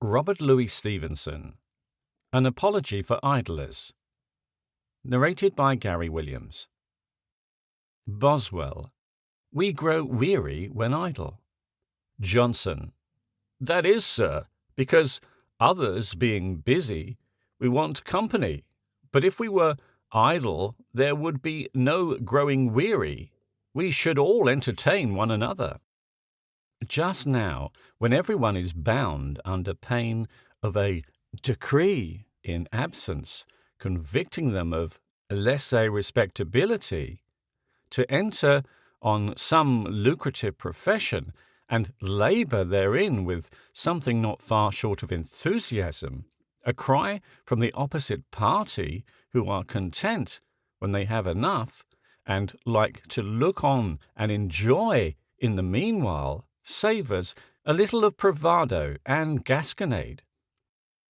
Robert Louis Stevenson, An Apology for Idlers. Narrated by Gary Williams. Boswell, We grow weary when idle. Johnson, That is, sir, because others being busy, we want company. But if we were idle, there would be no growing weary. We should all entertain one another. Just now, when everyone is bound under pain of a decree in absence, convicting them of laissez-respectability, to enter on some lucrative profession and labour therein with something not far short of enthusiasm, a cry from the opposite party who are content when they have enough, and like to look on and enjoy in the meanwhile, savours a little of bravado and gasconade.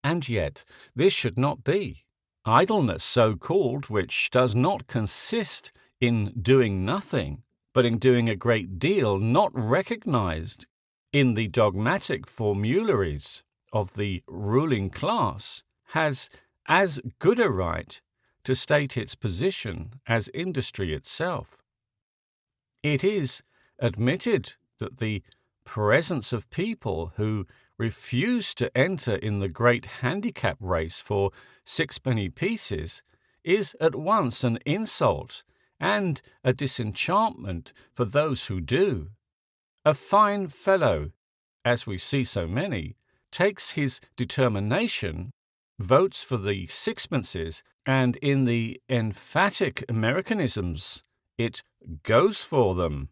And yet this should not be. Idleness so called, which does not consist in doing nothing, but in doing a great deal not recognized in the dogmatic formularies of the ruling class, has as good a right to state its position as industry itself. It is admitted that the presence of people who refuse to enter in the great handicap race for sixpenny pieces is at once an insult and a disenchantment for those who do. A fine fellow, as we see so many, takes his determination, votes for the sixpences, and in the emphatic Americanisms, it goes for them.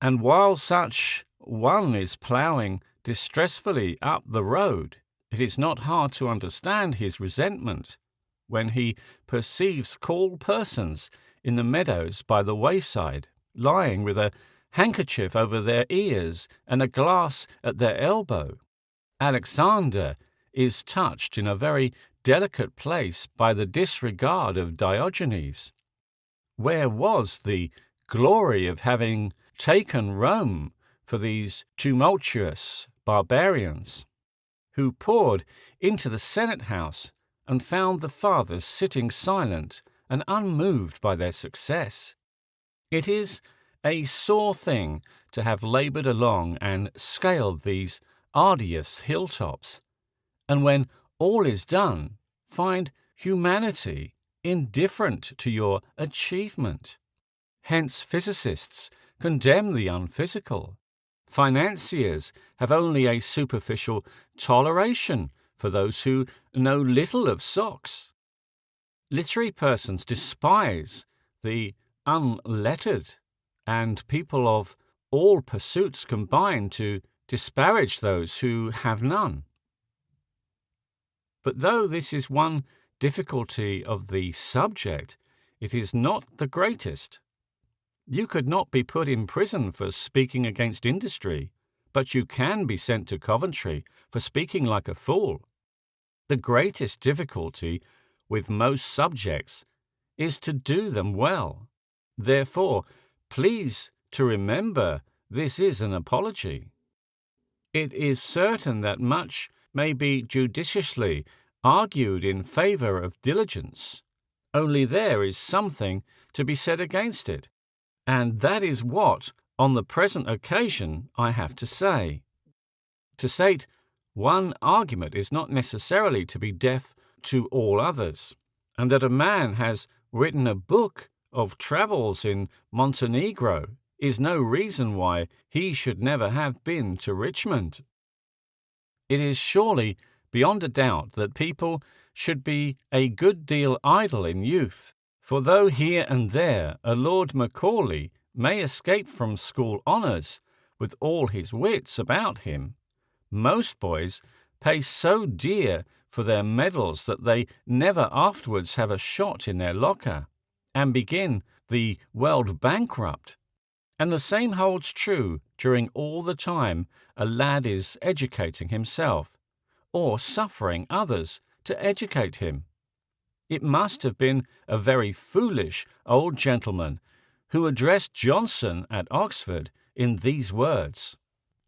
And while such one is ploughing distressfully up the road, it is not hard to understand his resentment when he perceives tall persons in the meadows by the wayside, lying with a handkerchief over their ears and a glass at their elbow. Alexander is touched in a very delicate place by the disregard of Diogenes. Where was the glory of having taken Rome for these tumultuous barbarians, who poured into the Senate House and found the fathers sitting silent and unmoved by their success? It is a sore thing to have laboured along and scaled these arduous hilltops, and when all is done, find humanity indifferent to your achievement. Hence physicists condemn the unphysical. Financiers have only a superficial toleration for those who know little of socks. Literary persons despise the unlettered, and people of all pursuits combine to disparage those who have none. But though this is one difficulty of the subject, it is not the greatest. You could not be put in prison for speaking against industry, but you can be sent to Coventry for speaking like a fool. The greatest difficulty with most subjects is to do them well. Therefore, please to remember this is an apology. It is certain that much may be judiciously argued in favour of diligence, only there is something to be said against it. And that is what, on the present occasion, I have to say. To state one argument is not necessarily to be deaf to all others, and that a man has written a book of travels in Montenegro is no reason why he should never have been to Richmond. It is surely beyond a doubt that people should be a good deal idle in youth, for though here and there a Lord Macaulay may escape from school honours with all his wits about him, most boys pay so dear for their medals that they never afterwards have a shot in their locker, and begin the world bankrupt. And the same holds true during all the time a lad is educating himself, or suffering others to educate him. It must have been a very foolish old gentleman who addressed Johnson at Oxford in these words: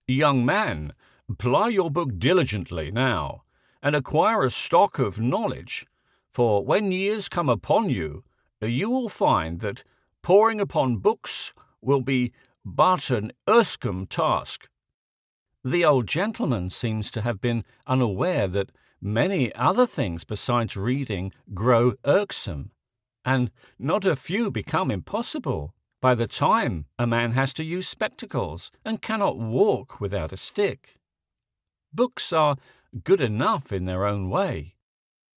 "Young man, Ply your book diligently now, and acquire a stock of knowledge, for when years come upon you, you will find that poring upon books will be but an irksome task. The old gentleman seems to have been unaware that many other things besides reading grow irksome, and not a few become impossible by the time a man has to use spectacles and cannot walk without a stick. Books are good enough in their own way,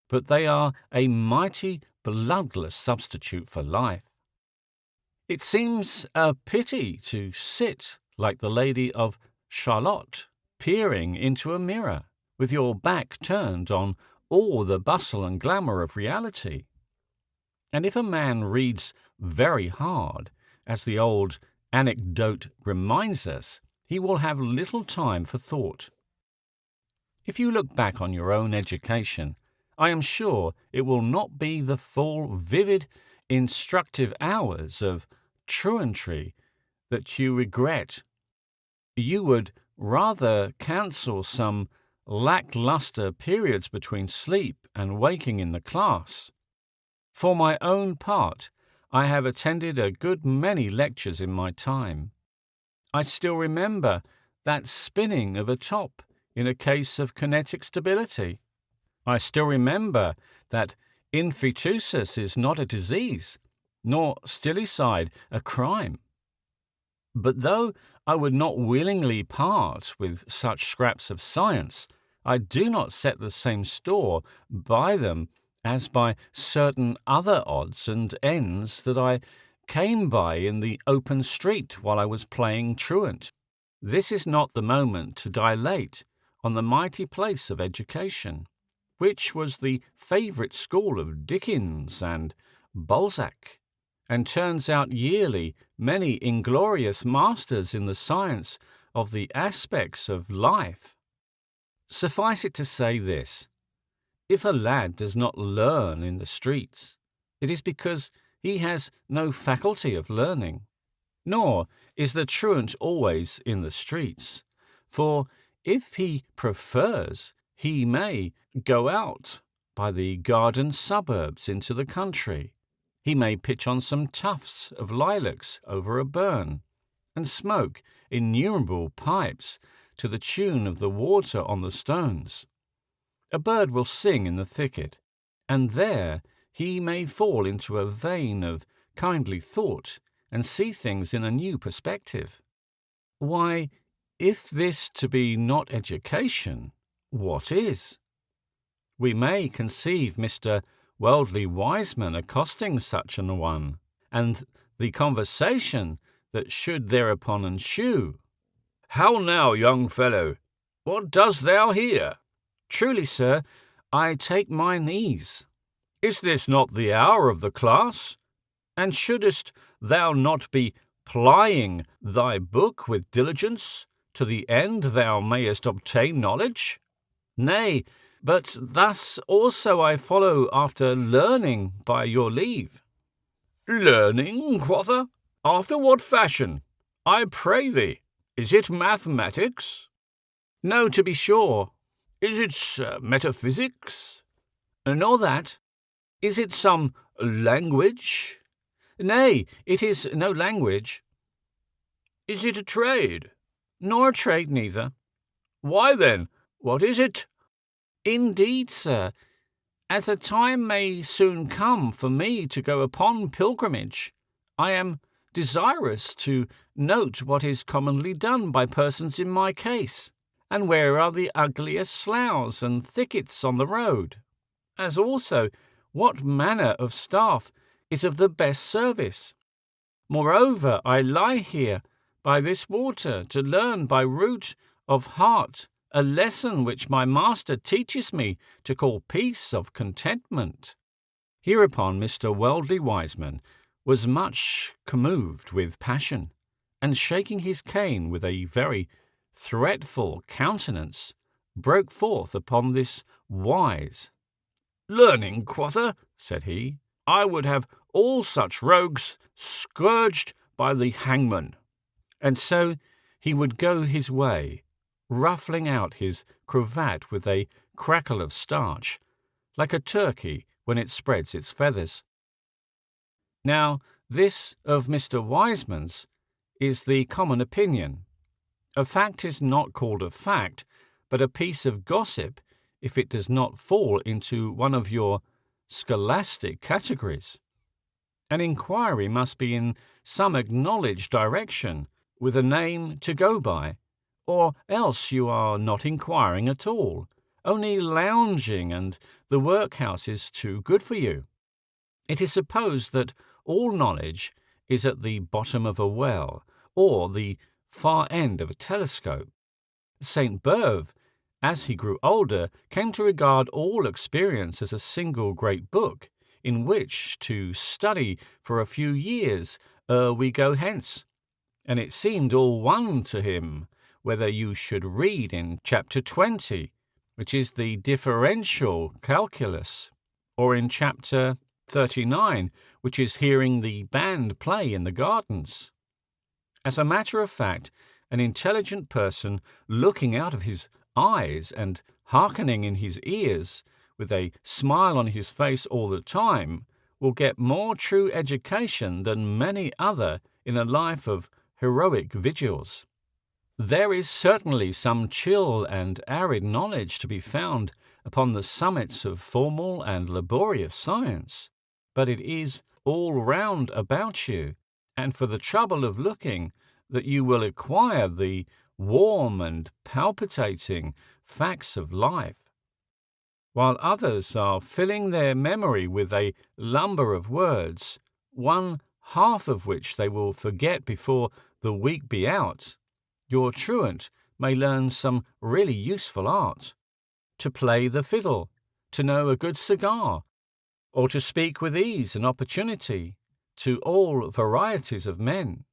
but they are a mighty bloodless substitute for life. It seems a pity to sit like the Lady of Shalott, peering into a mirror, with your back turned on all the bustle and glamour of reality. And if a man reads very hard, as the old anecdote reminds us, he will have little time for thought. If you look back on your own education, I am sure it will not be the full, vivid, instructive hours of truantry that you regret. You would rather cancel some lackluster periods between sleep and waking in the class. For my own part, I have attended a good many lectures in my time. I still remember that spinning of a top in a case of kinetic stability. I still remember that infotusis is not a disease, nor stilicide a crime. But though I would not willingly part with such scraps of science, I do not set the same store by them as by certain other odds and ends that I came by in the open street while I was playing truant. This is not the moment to dilate on the mighty place of education, which was the favourite school of Dickens and Balzac, and turns out yearly many inglorious masters in the science of the aspects of life. Suffice it to say this: if a lad does not learn in the streets, it is because he has no faculty of learning. Nor is the truant always in the streets, for if he prefers, he may go out by the garden suburbs into the country. He may pitch on some tufts of lilacs over a burn, and smoke innumerable pipes to the tune of the water on the stones. A bird will sing in the thicket, and there he may fall into a vein of kindly thought and see things in a new perspective. Why, if this to be not education, what is? We may conceive Mr. Worldly Wiseman accosting such an one, and the conversation that should thereupon ensue. "How now, young fellow? What dost thou here?" "Truly, sir, I take mine ease." "Is this not the hour of the class? And shouldest thou not be plying thy book with diligence, to the end thou mayest obtain knowledge?" "Nay, but thus also I follow after learning by your leave." "Learning, quotha? After what fashion? I pray thee, is it mathematics?" "No, to be sure." "Is it metaphysics?" "Nor that." "Is it some language?" "Nay, it is no language." "Is it a trade?" "Nor a trade neither." "Why then, what is it?" "Indeed, sir, as a time may soon come for me to go upon pilgrimage, I am desirous to note what is commonly done by persons in my case, and where are the ugliest sloughs and thickets on the road, as also what manner of staff is of the best service. Moreover, I lie here by this water to learn by root of heart a lesson which my master teaches me to call peace of contentment." Hereupon Mr. Worldly Wiseman was much commoved with passion, and shaking his cane with a very threatful countenance, broke forth upon this wise. "Learning, quotha?" said he. "I would have all such rogues scourged by the hangman." And so he would go his way, ruffling out his cravat with a crackle of starch, like a turkey when it spreads its feathers. Now, this of Mr. Wiseman's is the common opinion. A fact is not called a fact, but a piece of gossip if it does not fall into one of your scholastic categories. An inquiry must be in some acknowledged direction, with a name to go by, or else you are not inquiring at all, only lounging, and the workhouse is too good for you. It is supposed that all knowledge is at the bottom of a well, or the far end of a telescope. St. Beuve, as he grew older, came to regard all experience as a single great book, in which to study for a few years ere we go hence, and it seemed all one to him whether you should read in chapter 20, which is the differential calculus, or in chapter 39, which is hearing the band play in the gardens. As a matter of fact, an intelligent person looking out of his eyes and hearkening in his ears, with a smile on his face all the time, will get more true education than many other in a life of heroic vigils. There is certainly some chill and arid knowledge to be found upon the summits of formal and laborious science, but it is all round about you, and for the trouble of looking, that you will acquire the warm and palpitating facts of life, while others are filling their memory with a lumber of words, one half of which they will forget before the week be out. Your truant may learn some really useful art, to play the fiddle, to know a good cigar, or to speak with ease and opportunity to all varieties of men.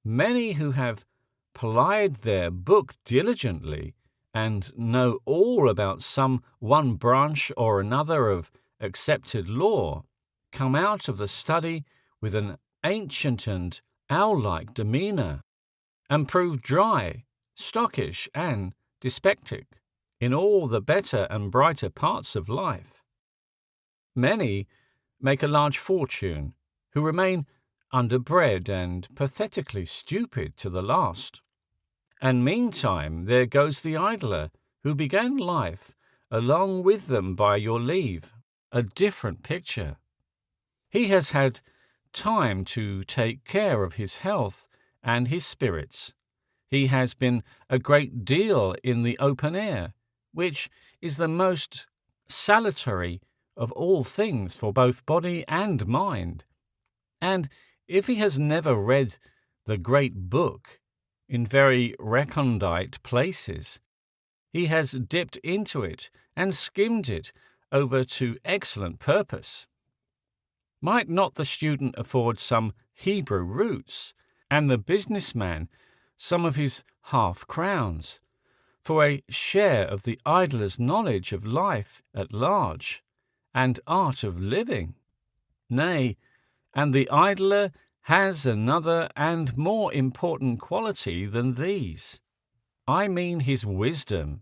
Many who have plied their book diligently and know all about some one branch or another of accepted law come out of the study with an ancient and owl-like demeanour, and prove dry, stockish, and dyspeptic in all the better and brighter parts of life. Many make a large fortune, who remain underbred and pathetically stupid to the last. And meantime there goes the idler, who began life along with them by your leave, a different picture. He has had time to take care of his health and his spirits. He has been a great deal in the open air, which is the most salutary of all things for both body and mind. And if he has never read the great book in very recondite places, he has dipped into it and skimmed it over to excellent purpose. Might not the student afford some Hebrew roots, and the businessman some of his half-crowns, for a share of the idler's knowledge of life at large, and art of living? Nay, and the idler has another and more important quality than these. I mean his wisdom.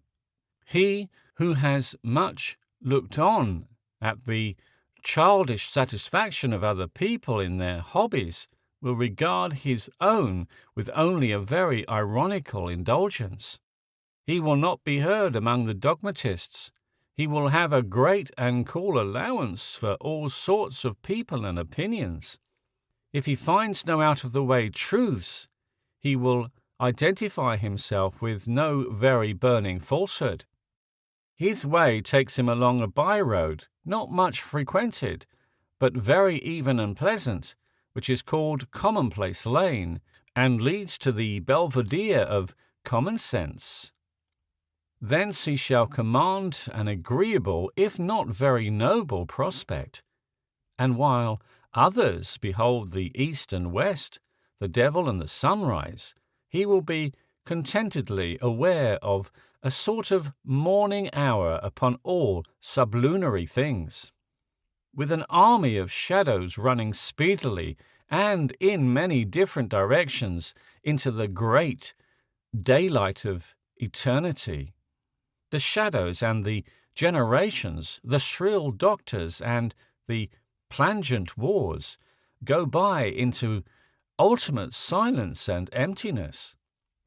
He who has much looked on at the childish satisfaction of other people in their hobbies will regard his own with only a very ironical indulgence. He will not be heard among the dogmatists. He will have a great and cool allowance for all sorts of people and opinions. If he finds no out-of-the-way truths, he will identify himself with no very burning falsehood. His way takes him along a by-road, not much frequented, but very even and pleasant, which is called Commonplace Lane, and leads to the belvedere of common sense. Thence he shall command an agreeable, if not very noble, prospect. And while others behold the east and west, the devil and the sunrise, he will be contentedly aware of a sort of morning hour upon all sublunary things, with an army of shadows running speedily and in many different directions into the great daylight of eternity. The shadows and the generations, the shrill doctors and the plangent wars go by into ultimate silence and emptiness.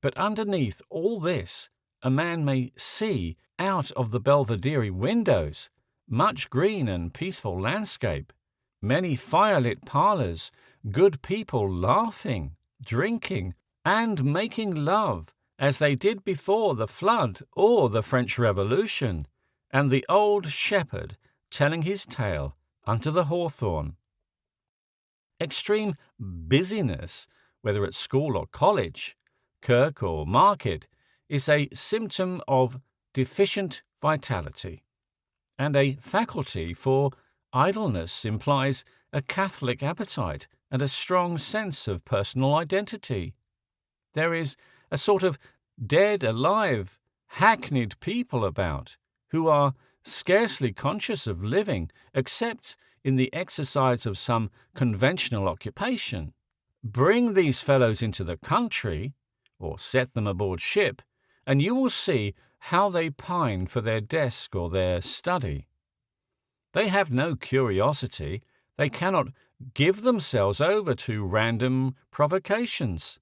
But underneath all this, a man may see out of the Belvedere windows much green and peaceful landscape, many firelit parlours, good people laughing, drinking, and making love as they did before the flood or the French Revolution, and the old shepherd telling his tale under the hawthorn. Extreme busyness, whether at school or college, kirk or market, is a symptom of deficient vitality, and a faculty for idleness implies a catholic appetite and a strong sense of personal identity. There is a sort of dead, alive, hackneyed people about, who are scarcely conscious of living except in the exercise of some conventional occupation. Bring these fellows into the country, or set them aboard ship, and you will see how they pine for their desk or their study. They have no curiosity, they cannot give themselves over to random provocations.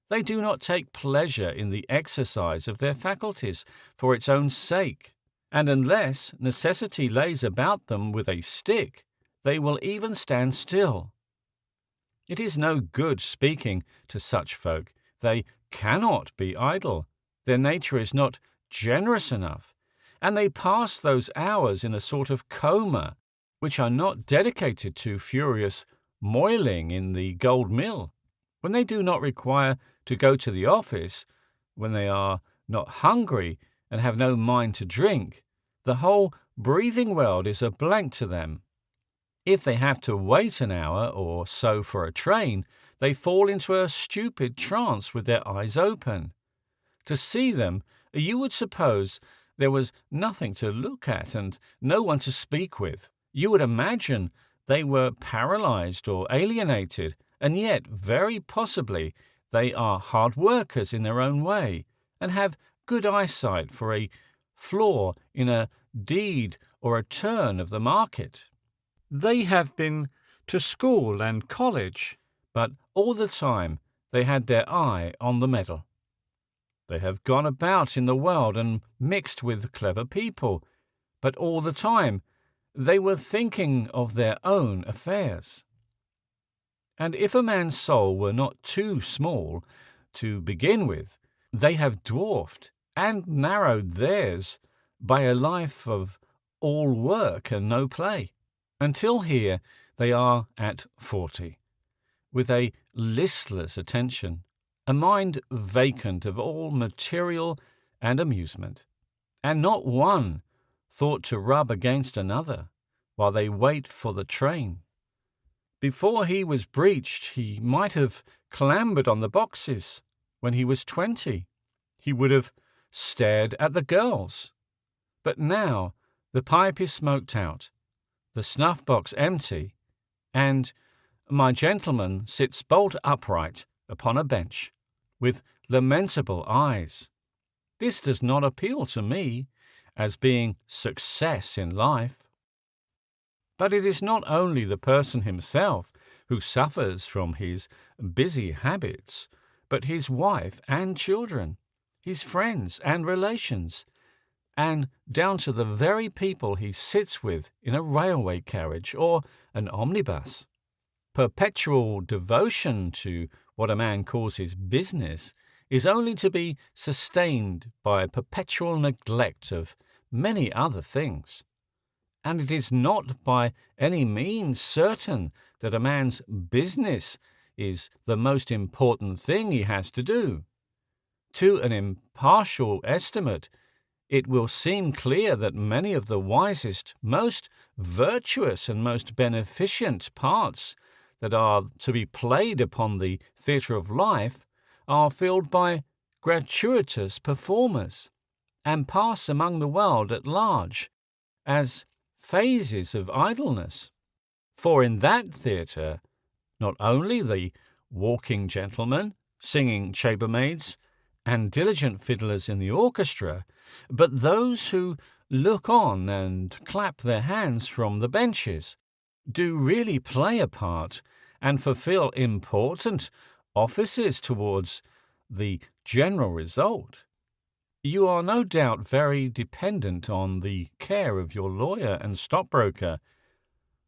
They do not take pleasure in the exercise of their faculties for its own sake, and unless necessity lays about them with a stick, they will even stand still. It is no good speaking to such folk. They cannot be idle. Their nature is not generous enough, and they pass those hours in a sort of coma, which are not dedicated to furious moiling in the gold mill. When they do not require to go to the office, when they are not hungry and have no mind to drink, the whole breathing world is a blank to them. If they have to wait an hour or so for a train, they fall into a stupid trance with their eyes open. To see them, you would suppose there was nothing to look at and no one to speak with. You would imagine they were paralyzed or alienated, and yet very possibly they are hard workers in their own way and have good eyesight for a flaw in a deed or a turn of the market. They have been to school and college, but all the time they had their eye on the medal. They have gone about in the world and mixed with clever people, but all the time they were thinking of their own affairs. And if a man's soul were not too small to begin with, they have dwarfed and narrowed theirs by a life of all work and no play, until here they are at 40, with a listless attention, a mind vacant of all material and amusement, and not one thought to rub against another while they wait for the train. Before he was breeched, he might have clambered on the boxes. When he was 20, he would have stared at the girls. But now the pipe is smoked out, the snuff-box empty, and my gentleman sits bolt upright upon a bench, with lamentable eyes. This does not appeal to me as being success in life. But it is not only the person himself who suffers from his busy habits, but his wife and children, his friends and relations, and down to the very people he sits with in a railway carriage or an omnibus. Perpetual devotion to what a man calls his business is only to be sustained by perpetual neglect of many other things. And it is not by any means certain that a man's business is the most important thing he has to do. To an impartial estimate, it will seem clear that many of the wisest, most virtuous and most beneficent parts that are to be played upon the theatre of life are filled by gratuitous performers, and pass among the world at large as phases of idleness. For in that theatre, not only the walking gentlemen, singing chambermaids, and diligent fiddlers in the orchestra, but those who look on and clap their hands from the benches do really play a part and fulfill important offices towards the general result. You are no doubt very dependent on the care of your lawyer and stockbroker,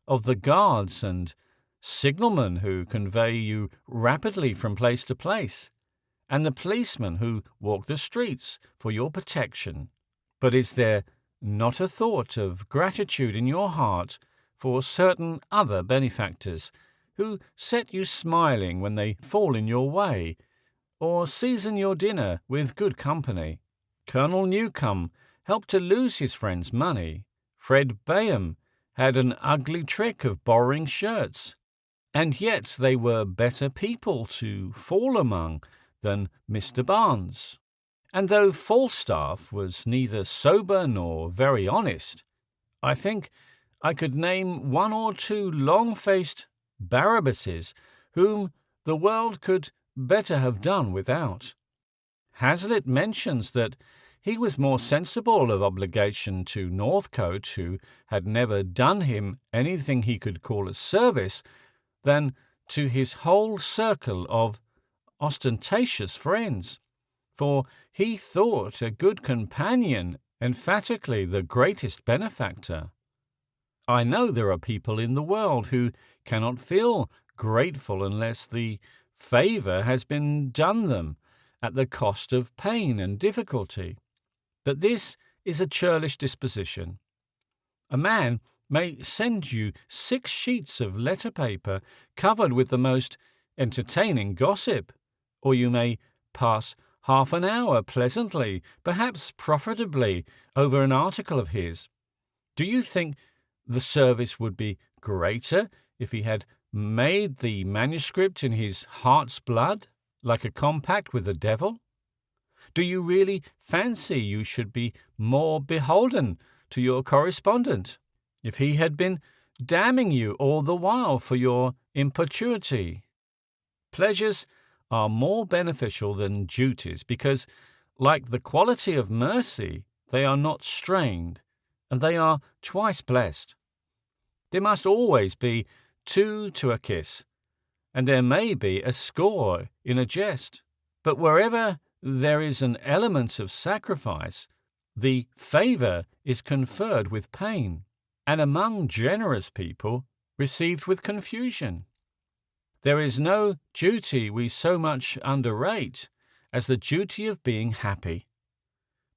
of the guards and signalmen who convey you rapidly from place to place, and the policemen who walk the streets for your protection. But is there not a thought of gratitude in your heart for certain other benefactors who set you smiling when they fall in your way, or season your dinner with good company? Colonel Newcome helped to lose his friend's money. Fred Bayham had an ugly trick of borrowing shirts, and yet they were better people to fall among than Mr. Barnes. And though Falstaff was neither sober nor very honest, I think I could name one or two long-faced Barabbases whom the world could better have done without. Hazlitt mentions that he was more sensible of obligation to Northcote, who had never done him anything he could call a service, than to his whole circle of ostentatious friends, for he thought a good companion emphatically the greatest benefactor. I know there are people in the world who cannot feel grateful unless the favour has been done them at the cost of pain and difficulty, but this is a churlish disposition. A man may send you 6 sheets of letter paper covered with the most entertaining gossip, or you may pass half an hour pleasantly, perhaps profitably, over an article of his. Do you think the service would be greater if he had made the manuscript in his heart's blood, like a compact with the devil? Do you really fancy you should be more beholden to your correspondent if he had been damning you all the while for your importunity? Pleasures are more beneficial than duties because, like the quality of mercy, they are not strained, and they are twice blessed. There must always be 2 to a kiss, and there may be a score in a jest, but wherever there is an element of sacrifice, the favour is conferred with pain, and among generous people received with confusion. There is no duty we so much underrate as the duty of being happy.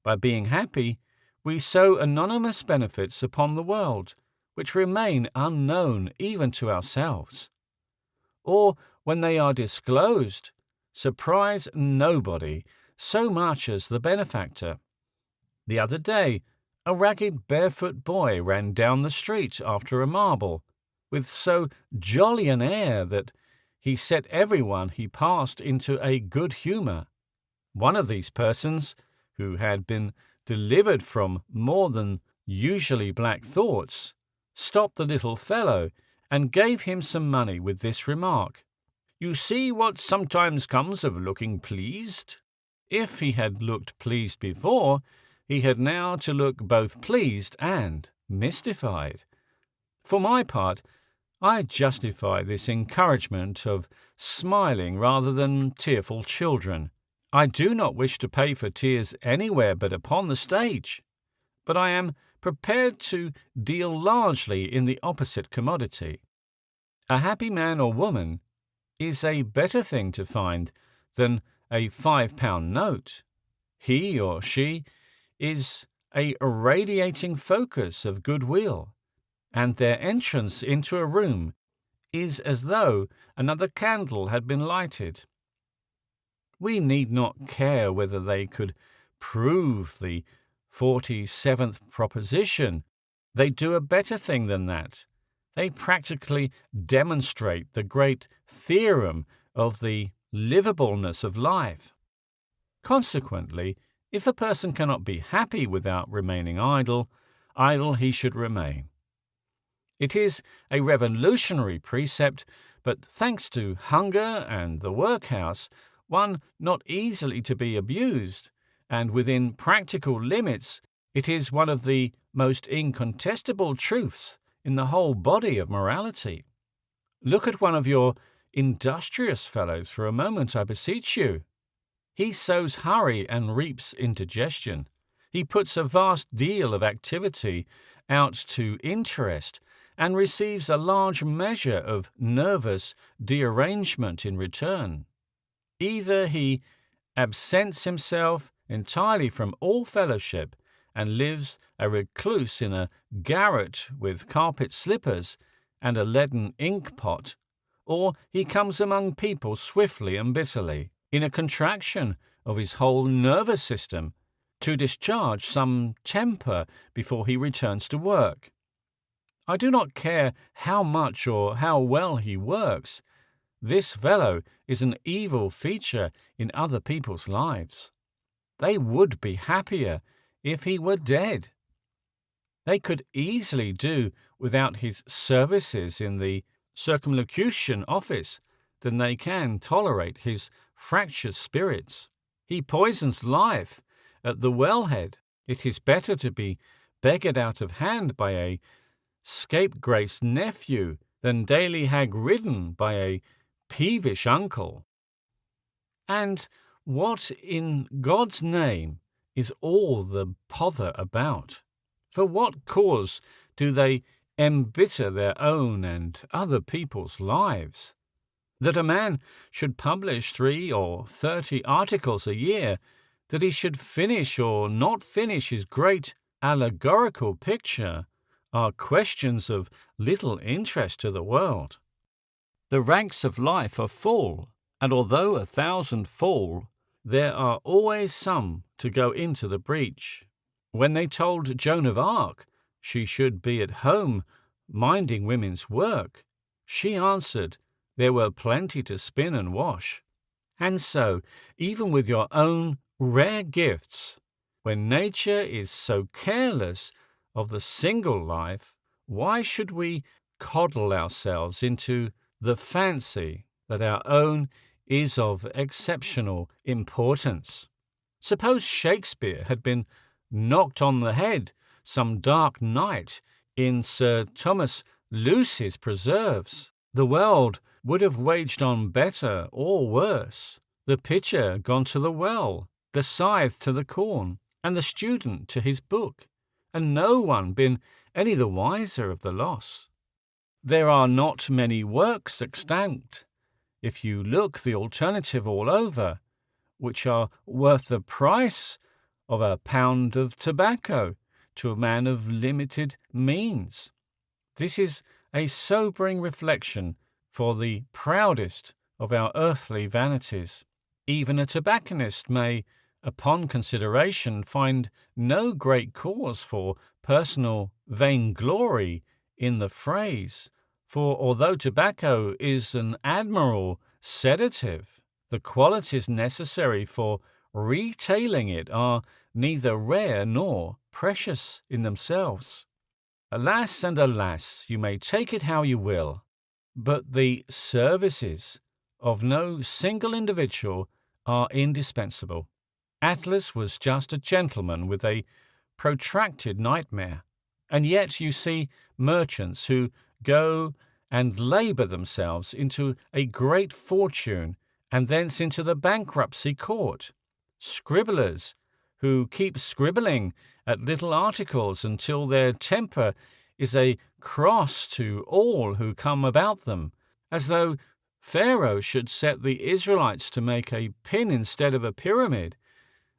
By being happy, we sow anonymous benefits upon the world, which remain unknown even to ourselves. Or, when they are disclosed, surprise nobody so much as the benefactor. The other day, a ragged barefoot boy ran down the street after a marble, with so jolly an air that he set everyone he passed into a good humour. One of these persons, who had been delivered from more than usually black thoughts, stopped the little fellow and gave him some money with this remark: "You see what sometimes comes of looking pleased." If he had looked pleased before, he had now to look both pleased and mystified. For my part, I justify this encouragement of smiling rather than tearful children. I do not wish to pay for tears anywhere but upon the stage, but I am prepared to deal largely in the opposite commodity. A happy man or woman is a better thing to find than a £5 note. He or she is a radiating focus of goodwill, and their entrance into a room is as though another candle had been lighted. We need not care whether they could prove the 47th proposition. They do a better thing than that. They practically demonstrate the great theorem of the livableness of life. Consequently, if a person cannot be happy without remaining idle, idle he should remain. It is a revolutionary precept, but thanks to hunger and the workhouse, one not easily to be abused, and within practical limits, it is one of the most incontestable truths in the whole body of morality. Look at one of your industrious fellows for a moment, I beseech you. He sows hurry and reaps indigestion. He puts a vast deal of activity out to interest and receives a large measure of nervous derangement in return. Either he absents himself entirely from all fellowship and lives a recluse in a garret with carpet slippers and a leaden ink-pot, or he comes among people swiftly and bitterly, in a contraction of his whole nervous system, to discharge some temper before he returns to work. I do not care how much or how well he works. This fellow is an evil feature in other people's lives. They would be happier if he were dead. They could easily do without his services in the circumlocution office than they can tolerate his fractious spirits. He poisons life at the wellhead. It is better to be beggared out of hand by a scapegrace nephew than daily hag-ridden by a peevish uncle. And what in God's name is all the pother about? For what cause do they embitter their own and other people's lives? That a man should publish 30 or 30 articles a year, that he should finish or not finish his great allegorical picture, are questions of little interest to the world. The ranks of life are full, and although 1,000 fall, there are always some to go into the breach. When they told Joan of Arc she should be at home minding women's work, she answered there were plenty to spin and wash. And so, even with your own rare gifts, when nature is so careless of the single life, why should we coddle ourselves into the fancy that our own is of exceptional importance? Suppose Shakespeare had been knocked on the head some dark night in Sir Thomas Lucy's preserves. The world would have waged on better or worse, the pitcher gone to the well, the scythe to the corn, and the student to his book, and no one been any the wiser of the loss. There are not many works extant, if you look the alternative all over, which are worth the price of a pound of tobacco to a man of limited means. This is a sobering reflection for the proudest of our earthly vanities. Even a tobacconist may, upon consideration, find no great cause for personal vainglory in the phrase, for although tobacco is an admirable sedative, the qualities necessary for retailing it are neither rare nor precious in themselves. Alas and alas, you may take it how you will, but the services of no single individual are indispensable. Atlas was just a gentleman with a protracted nightmare, and yet you see merchants who go and labour themselves into a great fortune and thence into the bankruptcy court, scribblers who keep scribbling at little articles until their temper is a cross to all who come about them, as though Pharaoh should set the Israelites to make a pin instead of a pyramid,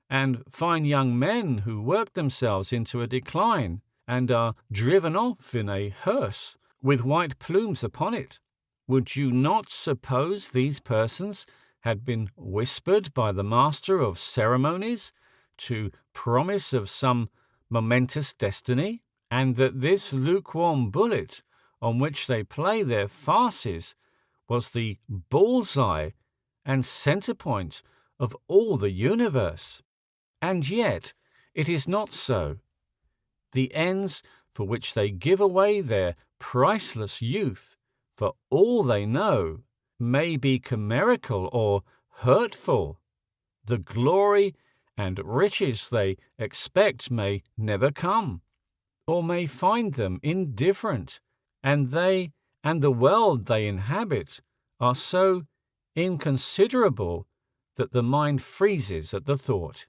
and fine young men who work themselves into a decline and are driven off in a hearse with white plumes upon it. Would you not suppose these persons had been whispered by the master of ceremonies to promise of some momentous destiny, and that this lukewarm bullet on which they play their farces was the bull's-eye and centre-point of all the universe? And yet it is not so. The ends for which they give away their priceless youth, for all they know, may be chimerical or hurtful. The glory and riches they expect may never come, or may find them indifferent, and they and the world they inhabit are so inconsiderable that the mind freezes at the thought.